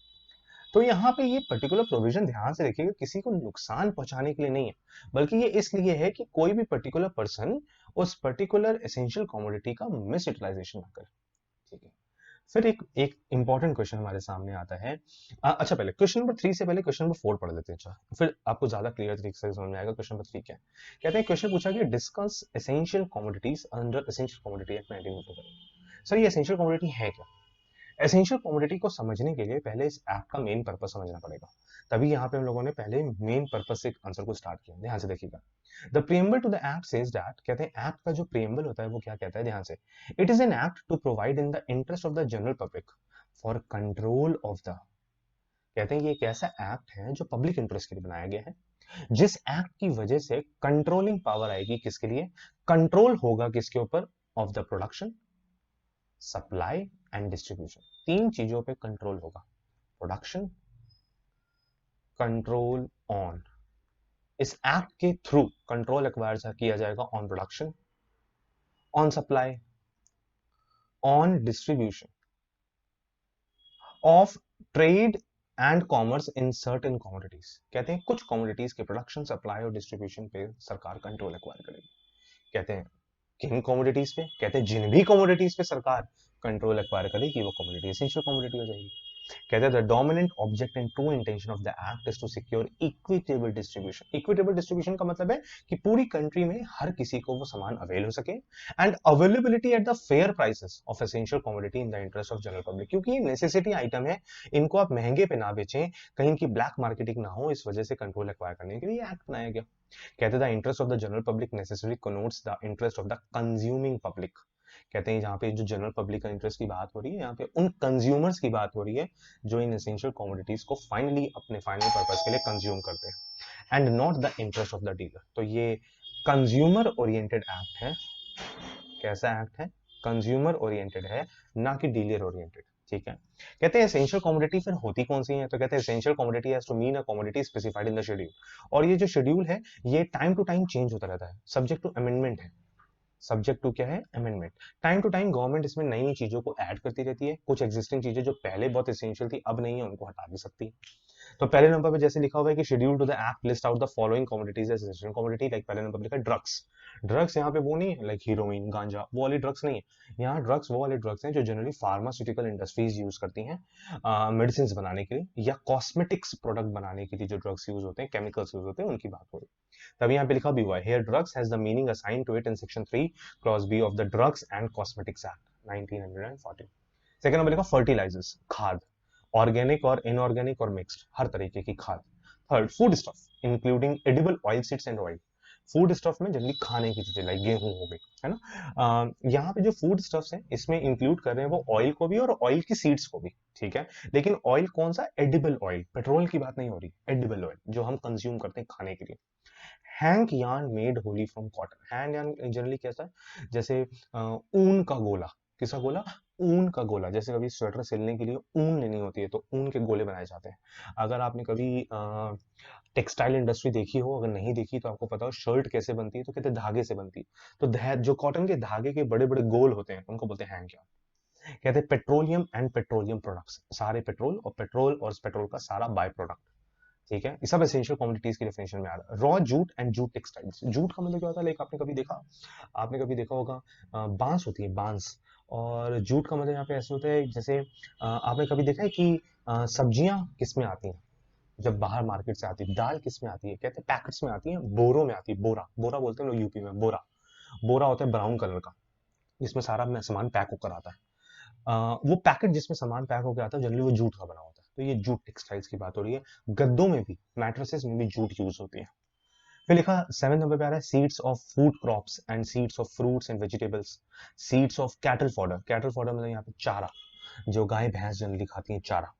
तो यहाँ पे ये पर्टिकुलर प्रोविजन ध्यान से देखिएगा, किसी को नुकसान पहुंचाने के लिए नहीं है, बल्कि ये इसलिए है कि कोई भी पर्टिकुलर पर्सन उस पर्टिकुलर एसेंशियल कमोडिटी का मिस यूटिलाइजेशन ना करे। ठीक है। फिर एक एक इंपॉर्टेंट क्वेश्चन हमारे सामने आता है। अच्छा, पहले क्वेश्चन नंबर 3 से पहले क्वेश्चन नंबर 4 पढ़ लेते हैं, अच्छा फिर आपको ज्यादा क्लियर तरीके से समझ में आएगा क्वेश्चन नंबर 3 क्या है। कहते हैं क्वेश्चन पूछा कि discuss essential commodities under essential commodity act 1955। Sir ये एसेंशियल कमोडिटी है क्या? एसेंशियल कमोडिटी को समझने के लिए पहले इस ऐप का मेन पर्पस समझना पड़ेगा, तभी यहाँ पे हम लोगों ने पहले मेन पर्पस से आंसर को स्टार्ट किया। ध्यान से देखिएगा, the preamble to the act says that, कहते हैं एक्ट का जो प्रीएम्बल होता है वो क्या कहता है, ध्यान से, it is an act to provide in the interest of the general public for control of the, कहते हैं ये एक ऐसा एक्ट है जो पब्लिक इंटरेस्ट के लिए बनाया गया है, जिस एक्ट की वजह से कंट्रोलिंग पावर आएगी किसके लिए, कंट्रोल होगा किसके ऊपर, of the production, supply and distribution. तीन चीजों पे कंट्रोल होगा, प्रोडक्शन, कंट्रोल ऑन। इस एक्ट के थ्रू कंट्रोल एक्वायर किया जाएगा on production, on supply, on distribution of trade and commerce in certain commodities. कहते हैं कुछ कमोडिटीज के प्रोडक्शन, सप्लाई और डिस्ट्रीब्यूशन पे सरकार कंट्रोल एक्वायर करेगी। कहते हैं किन कमोडिटीज पे? कहते हैं जिन भी कमोडिटीज पे सरकार कंट्रोल एक्वायर करेगी वो कमोडिटी एसेंशियल कमोडिटी हो जाएगी। कहते हैं the dominant object and true intention of the act is to secure equitable distribution. Equitable distribution का मतलब है कि पूरी कंट्री में हर किसी को वो सामान अवेल हो सके, and availability at the fair prices of essential commodity in the interest of general public. क्योंकि ये नेसेसिटी आइटम है, इनको आप महंगे पे ना बेचें, कहीं इनकी ब्लैक मार्केटिंग ना हो, इस वजह से कंट्रोल एक्वायर करने के लिए एक्ट बनाया गया। कहते हैं the interest of the general public necessary connotes the interest of the consuming public. कहते हैं जहाँ पे जो जनरल पब्लिक का इंटरेस्ट की बात हो रही है, यहाँ पे उन कंज्यूमर्स की बात हो रही है जो इन एसेंशियल कमोडिटीज को फाइनली अपने फाइनल पर्पस के लिए कंज्यूम करते हैं, and not the interest of the dealer. तो ये कंज्यूमर ओरिएंटेड एक्ट है। कैसा एक्ट है? कंज्यूमर ओरिएंटेड है, ना कि डीलर ओरिएंटेड। ठीक है। कहते हैं एसेंशियल कमोडिटी फिर होती कौन सी है? तो कहते हैं essential commodity has to mean a commodity specified in the schedule. और ये जो शेड्यूल है ये टाइम टू टाइम चेंज होता रहता है, सब्जेक्ट टू अमेंडमेंट है। सब्जेक्ट टू क्या है? Amendment. Time to time government इसमें नई नई चीजों को ऐड करती रहती है। कुछ एग्जिस्टिंग चीजें जो पहले बहुत एसेंशियल थी अब नहीं है, उनको हटा भी सकती है। तो पहले नंबर पे जैसे लिखा हुआ है कि schedule two the act list out the following commodities as essential commodity. Like पहले नंबर पे लिखा है ड्रग्स। ड्रग्स यहाँ पे वो नहीं है लाइक हीरोइन गांजा वो वाली ड्रग्स नहीं है। यहाँ ड्रग्स वो वाले ड्रग्स हैं जो जनरली फार्मास्यूटिकल इंडस्ट्रीज यूज करती हैं मेडिसिन बनाने के लिए, या कॉस्मेटिक्स प्रोडक्ट बनाने के लिए जो ड्रग्स यूज होते हैं, केमिकल्स यूज होते हैं, उनकी बात हो रही है। तभी यहाँ पे लिखा भी हुआ है here drugs has the meaning assign to it in section 3 clause B of the drugs and cosmetics act 1940। Second number लिखा फर्टिलाइजर्स, खाद, ऑर्गेनिक और इनऑर्गेनिक और मिक्स्ड, हर तरीके की खाद। Third foodstuff including edible oil seeds and oil. Foodstuff में generally खाने की चीजें लाइक गेहूं हो गई, है ना। यहाँ पे जो फूड स्टफ्स हैं इसमें इंक्लूड कर रहे हैं वो ऑयल को भी और ऑयल की सीड्स को भी। ठीक है। लेकिन ऑयल कौन सा? एडिबल ऑयल, पेट्रोल की बात नहीं हो रही, एडिबल ऑयल जो हम कंज्यूम करते हैं खाने के लिए। Hang yarn made Holi from cotton. Hang yarn generally कैसा है? जैसे ऊन का गोला। किसका गोला? ऊन का गोला। जैसे कभी स्वेटर सिलने के लिए ऊन लेनी होती है तो ऊन के गोले बनाए जाते हैं। अगर आपने कभी टेक्सटाइल इंडस्ट्री देखी हो, अगर नहीं देखी तो आपको पता हो शर्ट कैसे बनती है, तो कहते हैं धागे से बनती है। तो जो कॉटन के धागे के बड़े बड़े गोल होते हैं उनको बोलते हैं हैंक यार्न। कहते हैं पेट्रोलियम एंड पेट्रोलियम प्रोडक्ट्स, सारे पेट्रोल और पेट्रोल का सारा बाय प्रोडक्ट। ठीक है। ये सब एसेंशियल कमोडिटीज की डेफिनेशन में आ रहा है। Raw jute and jute textiles. Jute का मतलब क्या होता है? लाइक आपने कभी देखा होगा बांस होती है, बांस। और जूट का मतलब यहाँ पे ऐसे होता है जैसे आपने कभी देखा है कि सब्जियां किस में आती हैं? जब बाहर मार्केट से आती है। दाल किस में आती है? कहते हैं पैकेट्स में आती है, बोरों में आती है। बोरा, बोरा बोलते हैं लोग यूपी में, बोरा। बोरा होता है ब्राउन कलर का, जिसमें सारा सामान पैक होकर आता है। वो पैकेट जिसमें सामान पैक होकर आता है जनरली वो जूट का बना होता है। तो ये जूट टेक्सटाइल्स की बात हो रही है। गद्दों में भी, मैट्रेसेस में भी जूट यूज होती है। फिर लिखा 7 नंबर पे आ रहा है seeds of food crops and seeds of fruits and vegetables. Seeds of cattle fodder. Cattle fodder मतलब यहाँ पे चारा, जो गाय भैंस जनरली खाती हैं, चारा।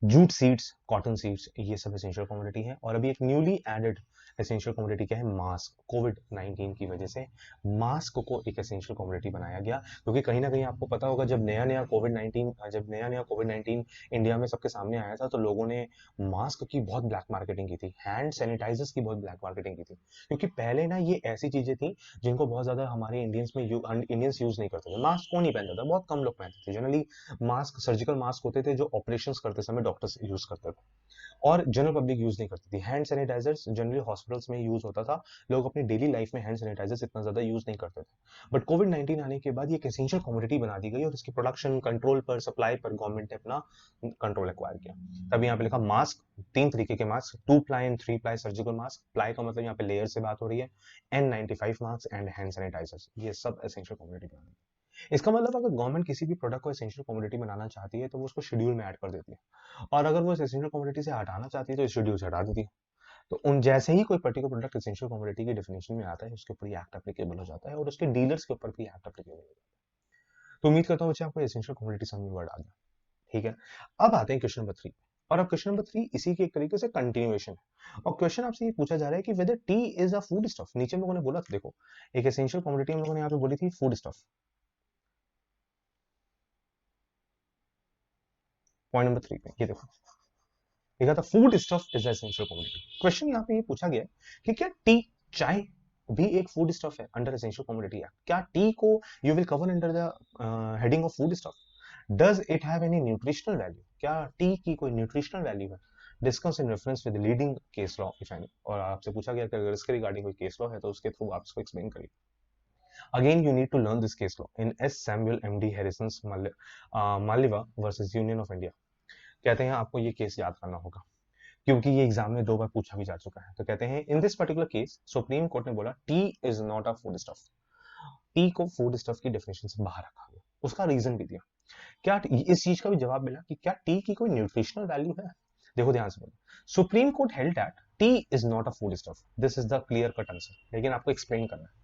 जूट सीड्स, कॉटन सीड्स, ये सब एसेंशियल कमोडिटी है। और अभी एक न्यूली एडेड एसेंशियल कमोडिटी क्या है? मास्क। कोविड 19 की वजह से मास्क को एक एसेंशियल कमोडिटी बनाया गया, क्योंकि कहीं ना कहीं आपको पता होगा जब नया नया कोविड 19 इंडिया में सबके सामने आया था तो लोगों ने मास्क की बहुत ब्लैक मार्केटिंग की थी, हैंड सैनिटाइजर्स की बहुत ब्लैक मार्केटिंग की थी। क्योंकि पहले ना ये ऐसी चीजें थी जिनको बहुत ज्यादा हमारे इंडियंस यूज नहीं करते थे। मास्क कौन नहीं पहनता था? बहुत कम लोग पहनते थे। जनरली मास्क सर्जिकल मास्क होते थे जो ऑपरेशंस करते समय डॉक्टर्स यूज करते थे, और जनरल पब्लिक यूज नहीं करती थी। हैंड सैनिटाइजर्स जनरली हॉस्पिटल्स में यूज होता था। लोग अपनी डेली लाइफ में हैंड सैनिटाइजर्स इतना ज्यादा यूज नहीं करते थे। बट कोविड 19 आने के बाद ये एक एसेंशियल कमोडिटी बना दी गई और इसकी प्रोडक्शन कंट्रोल पर, सप्लाई पर गवर्नमेंट ने अपना कंट्रोल एक्वायर किया। तभी यहाँ पे लिखा मास्क, 3 तरीके के mask, 2 ply and 3 ply surgical mask. Ply का मतलब यहाँ पे लेयर से बात हो रही है। N95 mask and hand sanitizers, ये सब एसेंशियल कमोडिटी बना दी। इसका मतलब अगर गवर्नमेंट किसी भी प्रोडक्ट को एसेंशियल कमोडिटी बनाना चाहती है तो वो उसको शेड्यूल में ऐड कर देती है, और अगर वो एसेंशियल कमोडिटी से हटाना चाहती है तो इस शेड्यूल से हटा देती है। तो उन जैसे ही कोई पर्टिकुलर प्रोडक्ट एसेंशियल कमोडिटी की डेफिनेशन में आता है उसके ऊपर ये एक्ट एप्लीकेबल हो जाता है, और उसके डीलर्स के ऊपर भी एक्ट एप्लीकेबल हो जाता है। तो उम्मीद करता हूँ बच्चे आपको एसेंशियल कमोडिटी समझ में वर्ड आ गया। ठीक है। अब आते हैं क्वेश्चन नंबर 3। और अब क्वेश्चन नंबर 3 इसी के एक तरीके से कंटिन्यूएशन है। और क्वेश्चन आपसे ये पूछा जा रहा है कि whether tea is a foodstuff. नीचे हम लोगों ने बोला था, देखो एक एसेंशियल कमोडिटी हम लोगों ने यहाँ पे बोली थी फूड स्टफ। पॉइंट नंबर 3 पे ये देखो लिखा था food stuff is essential commodity. Question यहाँ पे ये पूछा गया है कि क्या टी, चाय भी एक फूड स्टफ है अंडर एसेंशियल कमोडिटी एक्ट? क्या टी को you will cover under the heading of food stuff? Does it have any nutritional value? क्या टी की कोई न्यूट्रिशनल वैल्यू है? Discuss in reference with leading case law if any. और आपसे पूछा गया कि अगर इसके रिगार्डिंग कोई केस लॉ है तो उसके थ्रू आप इसको एक्सप्लेन करिए। Again you need to learn this case law in S Samuel MD Harrisons मालिवा वर्सेस यूनियन ऑफ इंडिया। कहते हैं आपको ये केस याद करना होगा क्योंकि ये एग्जाम में 2 बार पूछा भी जा चुका है। तो कहते हैं इन this particular case supreme court ने बोला T is not a food stuff. T को फूड स्टफ की डेफिनेशन से बाहर रखा गया, उसका रीजन भी दिया। क्या इस चीज का भी जवाब मिला कि क्या टी की कोई न्यूट्रिशनल वैल्यू है? देखो ध्यान से बोलो, supreme court held that T is not a food stuff, this is the clear cut answer. लेकिन आपको एक्सप्लेन करना है,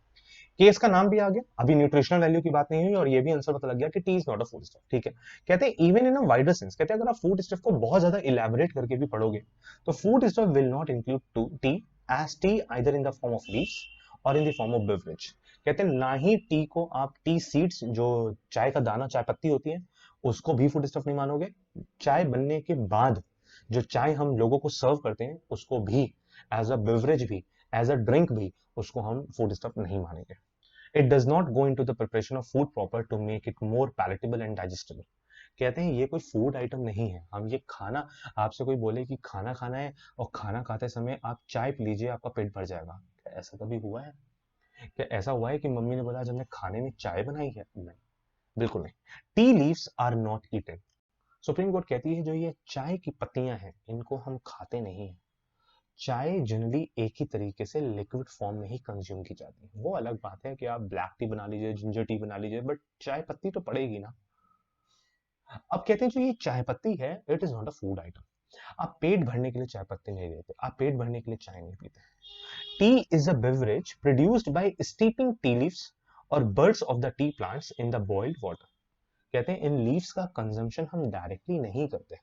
केस का नाम भी आ गया, अभी न्यूट्रिशनल वैल्यू की बात नहीं हुई और ये भी आंसर पता लग गया कि T is not a food stuff. ठीक है, कहते हैं even in a wider sense, कहते हैं अगर आप फूड स्टफ को बहुत ज्यादा इलेबोरेट करके भी पढ़ोगे तो food stuff will not include to tea as tea either in the form of leaves or in the form of beverage. कहते हैं ना ही टी को आप टी सीड्स, जो चाय का दाना, चाय पत्ती होती है, उसको भी फूड स्टफ नहीं मानोगे। चाय बनने के बाद जो चाय हम लोगों को सर्व करते हैं उसको भी एज अ बेवरेज भी, एज अ ड्रिंक भी, उसको हम फूड स्टफ नहीं मानेंगे। It does not go into the preparation of food proper to make it more palatable and digestible. कहते हैं ये कोई फूड आइटम नहीं है। हम ये खाना, आपसे कोई बोले कि खाना खाना है और खाना खाते समय आप चाय पी लीजिए आपका पेट भर जाएगा, क्या ऐसा कभी हुआ है? क्या ऐसा हुआ है कि मम्मी ने बोला जब मैं खाने में चाय बनाई है? नहीं, बिल्कुल नहीं। Tea leaves are not eaten. Supreme court कहती है जो ये चाय की पत्तियां हैं इनको हम खाते नहीं हैं। चाय जनरली एक ही तरीके से लिक्विड फॉर्म में ही कंज्यूम की जाती है। वो अलग बात है कि आप ब्लैक टी बना लीजिए, जिंजर टी बना लीजिए, बट चाय पत्ती तो पड़ेगी ना। अब कहते हैं जो ये चाय पत्ती है it is not a food item. आप पेट भरने के लिए चाय पत्ती नहीं लेते, आप पेट भरने के लिए चाय नहीं पीते। Tea is a beverage produced by steeping tea leaves or buds of the tea plants in the boiled water. कहते हैं इन लीव्स का कंजम्पशन हम डायरेक्टली नहीं करते।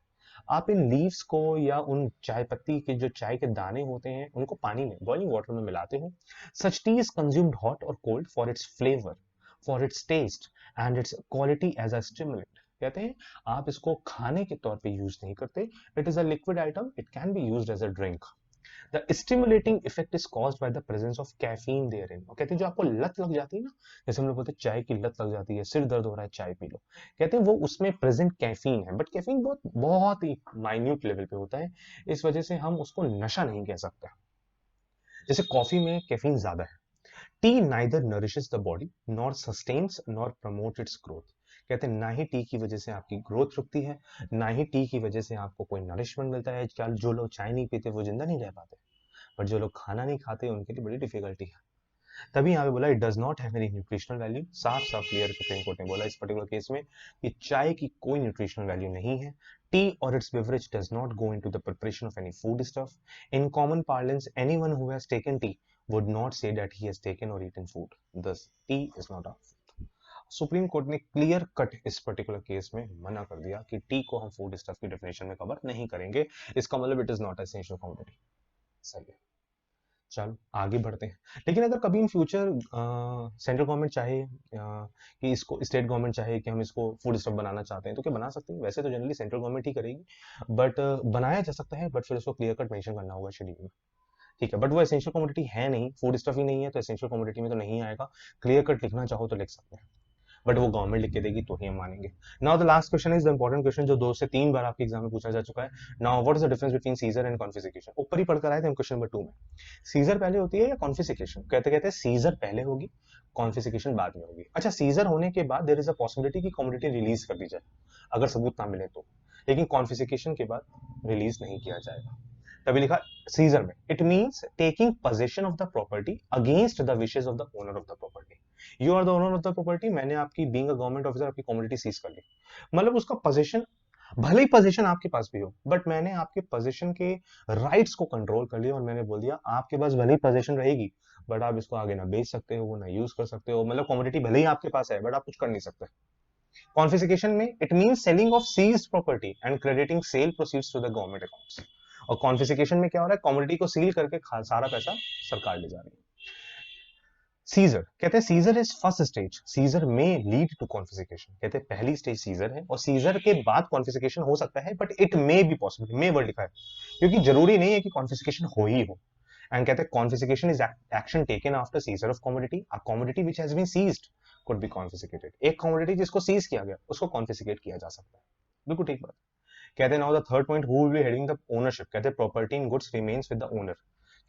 आप इन लीव्स को या उन चाय पत्ती के जो चाय के दाने होते हैं उनको पानी में, बॉइलिंग वाटर में मिलाते हो। Such tea is consumed hot और cold for its flavour, for its taste and its quality as a stimulant. कहते हैं आप इसको खाने के तौर पे यूज नहीं करते। It is a liquid item, it can be used as a drink. The stimulating effect is caused by the presence of caffeine therein. और कहते हैं जो आपको लत लग जाती है ना, जैसे हम लोग बोलते हैं चाय की लत लग जाती है, सिर दर्द हो रहा है चाय पी लो, कहते हैं वो उसमें प्रेजेंट कैफीन है, बट कैफीन बहुत बहुत ही माइन्यूट लेवल पे होता है। इस वजह से हम उसको नशा नहीं कह सकते। जैसे कॉफी में कैफीन ज्यादा है। T neither nourishes the body nor sustains nor promote it's growth. कहते हैं ना ही टी की वजह से आपकी ग्रोथ रुकती है, ना ही टी की वजह से आपको कोई नरिशमेंट मिलता है। क्या जो लोग चाय नहीं पीते वो जिंदा नहीं रह पाते, बट जो लोग खाना नहीं खाते उनके लिए बड़ी डिफिकल्टी है। तभी यहाँ पे बोला it does not have any nutritional value. साफ साफ क्लियर सुप्रीम कोर्ट ने बोला इस पर्टिकुलर केस में कि चाय की कोई न्यूट्रिशनल वैल्यू नहीं है। टी और it's beverage does not go into the preparation of any food stuff. In common parlance anyone who has taken T would not say that he has taken or eaten food. Thus, tea is not a food. Supreme court ने clear cut इस particular case में मना कर दिया कि T को हम food stuff की डेफिनेशन में कवर नहीं करेंगे। इसका मतलब it is not essential commodity. सही है, चलो आगे बढ़ते हैं। लेकिन अगर कभी इन फ्यूचर सेंट्रल गवर्नमेंट चाहे कि इसको, स्टेट गवर्नमेंट चाहे कि हम इसको फूड स्टॉक बनाना चाहते हैं तो क्या बना सकते हैं? वैसे तो जनरली सेंट्रल गवर्नमेंट ही करेगी, बट बनाया जा सकता है, बट फिर उसको क्लियर कट मेंशन करना होगा शेड्यूल में। ठीक है, बट वो एसेंशियल कमोडिटी है नहीं, फूड स्टफ ही नहीं है, तो एसेंशियल कमोडिटी में तो नहीं आएगा। क्लियर कट लिखना चाहो तो लिख सकते हैं, बट वो गवर्नमेंट लिख के देगी तो ही हम मानेंगे। Now the last question is the important question जो 2 से 3 बार आपके एग्जाम में पूछा जा चुका है। Now what is the difference between seizure and confiscation? ऊपर ही पढ़कर आए थे हम क्वेश्चन नंबर 2 में। सीजर पहले होती है या कॉन्फिस्केशन? कहते कहते सीजर पहले होगी, कॉन्फिस्केशन बाद में होगी। अच्छा, सीजर होने के बाद देयर इज अ पॉसिबिलिटी कि कमोडिटी रिलीज कर दी जाए अगर सबूत ना मिले तो, लेकिन कॉन्फिस्केशन के बाद रिलीज नहीं किया जाएगा। तभी लिखा सीजर में it means taking possession of the property against the wishes of the owner of the property. You are the owner of the property, मैंने आपकी बीइंग अ गवर्नमेंट ऑफिसर आपकी कम्युनिटी सीज कर ली, मतलब उसका पोजीशन, भले ही position आपके पास भी हो, बट मैंने आपके पोजीशन के राइट्स को कंट्रोल कर लिया और मैंने बोल दिया आपके पास भले ही पोजीशन रहेगी बट आप इसको आगे ना बेच सकते हो, ना यूज कर सकते हो, मतलब कमोडिटी भले ही आपके पास है बट आप कुछ कर नहीं सकते। कॉन्फिस्केशन में it means selling of seized property and crediting sale proceeds to the government accounts. और कॉन्फिस्केशन में क्या हो रहा है, कमोडिटी को सील करके सारा पैसा सरकार ले जा रही है। सीजर कहते हैं seizure is first stage, seizure में लीड टू कॉन्फिस्केशन। कहते हैं पहली स्टेज सीजर है और सीजर के बाद कॉन्फिस्केशन हो सकता है, but it may be possible, may word लिखा है क्योंकि जरूरी नहीं है कि कॉन्फिस्केशन हो ही हो। एंड कहते हैं confiscation is action taken after seizure of commodity. A commodity which has been seized could be confiscated. एक कमोडिटी जिसको सीज किया गया उसको कॉन्फिस्केट किया जा सकता है। बिल्कुल ठीक बात। कहते हैं now the third point, who will be heading the ownership? कहते हैं property in goods remains with the owner.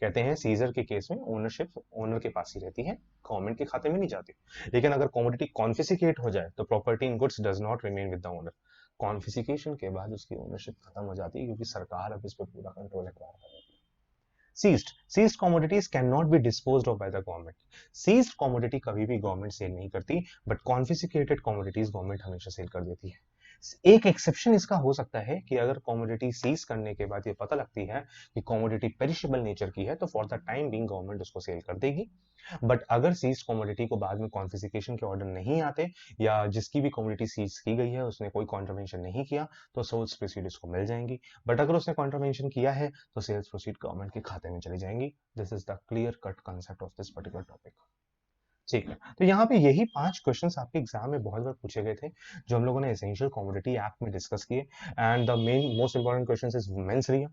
कहते हैं सीजर के केस में ओनरशिप ओनर के पास ही रहती है, गवर्नमेंट के खाते में नहीं जाती। लेकिन अगर कमोडिटी कॉन्फिस्केट हो जाए तो property in goods does not remain with the owner. Confiscation के बाद उसकी ओनरशिप खत्म हो जाती है, क्योंकि सरकार अब इस पर पूरा कंट्रोल एक्वायर कर लेती है। Seized commodities cannot be disposed of by the government. Seized commodity कभी भी गवर्नमेंट सेल नहीं करती, बट कॉन्फिस्केटेड कमोडिटीज गवर्नमेंट हमेशा सेल कर देती है। एक एक्सेप्शन इसका हो सकता है कि अगर कमोडिटी सीज करने के बाद ये पता लगती है कि कमोडिटी पेरिशेबल नेचर की है, तो for the time being government उसको सेल कर देगी। बट अगर सीज कमोडिटी को बाद में कॉन्फिस्केशन के ऑर्डर नहीं आते, या जिसकी भी कमोडिटी सीज की गई है उसने कोई कॉन्ट्रवेंशन नहीं किया, तो सेल्स प्रोसीड उसको मिल जाएंगी। बट अगर उसने कॉन्ट्रवेंशन किया है तो सेल्स प्रोसीड गवर्नमेंट के खाते में चली जाएंगी। This is the clear cut concept of this particular topic. ठीक है, तो यहाँ पे यही 5 क्वेश्चंस आपके एग्जाम में बहुत बार पूछे गए थे, जो हम लोगों ने एसेंशियल कमोडिटी एक्ट में डिस्कस किए। And the main most important question is mens rea,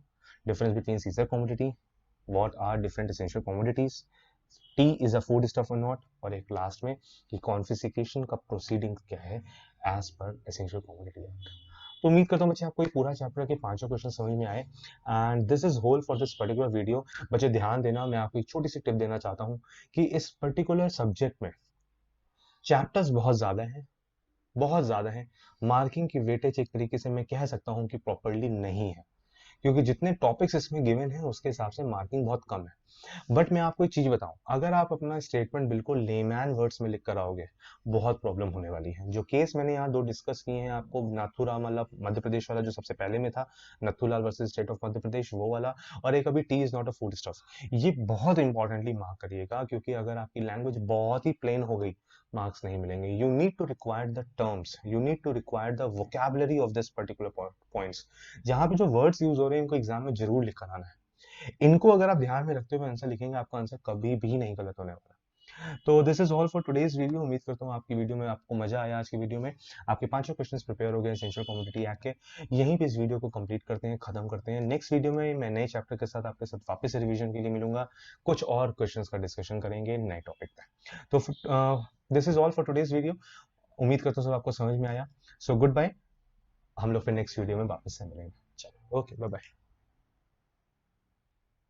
difference between seizure commodity, what are different essential commodities, tea is a foodstuff और नॉट, और एक लास्ट में कि कॉन्फिस्केशन का प्रोसीडिंग क्या है as per essential commodity act. तो उम्मीद करता हूँ बच्चे आपको ये पूरा चैप्टर के 5 क्वेश्चन समझ में आए, and this is whole for this particular video. बच्चे ध्यान देना, मैं आपको एक छोटी सी टिप देना चाहता हूँ कि इस पर्टिकुलर सब्जेक्ट में चैप्टर्स बहुत ज्यादा हैं, बहुत ज्यादा हैं। मार्किंग की वेटेज एक तरीके से मैं कह सकता हूँ कि प्रॉपरली नहीं है, क्योंकि जितने टॉपिक्स इसमें गिवन हैं उसके हिसाब से मार्किंग बहुत कम है। बट मैं आपको एक चीज बताऊं, अगर आप अपना स्टेटमेंट बिल्कुल लेमैन वर्ड्स में लिख कर आओगे, बहुत प्रॉब्लम होने वाली है। जो केस मैंने यहाँ 2 डिस्कस किए हैं आपको, नाथूराम वाला मध्य प्रदेश वाला जो सबसे पहले में था, Nathulal versus state of Madhya Pradesh वो वाला, और एक अभी T is not a food stuff, ये बहुत इंपॉर्टेंटली मार्क करिएगा, क्योंकि अगर आपकी लैंग्वेज बहुत ही प्लेन हो गई, मार्क्स नहीं मिलेंगे। You need to require the terms, you need to require the vocabulary of this particular points. जहां पे जो वर्ड्स यूज हो रहे हैं इनको एग्जाम में जरूर लिख कर आना है। इनको अगर आप ध्यान में रखते हुए आंसर लिखेंगे, आपका आंसर कभी भी नहीं गलत होने वाला। तो this is all for today's video. उम्मीद करता हूँ आपकी वीडियो में आपको मजा आया। आज की वीडियो में आपके 5 क्वेश्चंस प्रिपेयर हो गए एसेंशियल कमोडिटी एक्ट के। यहीं पे इस वीडियो को कंप्लीट करते हैं, खत्म करते हैं। नेक्स्ट वीडियो में मैं नए चैप्टर के साथ आपके साथ वापस रिवीजन के लिए मिलूंगा, कुछ और क्वेश्चंस का डिस्कशन करेंगे नए टॉपिक पे। तो this is all for today's video. उम्मीद करता हूँ सब आपको समझ में आया। सो गुड बाय, हम लोग फिर नेक्स्ट वीडियो में वापस से मिलेंगे। चलो, ओके, बाय बाय।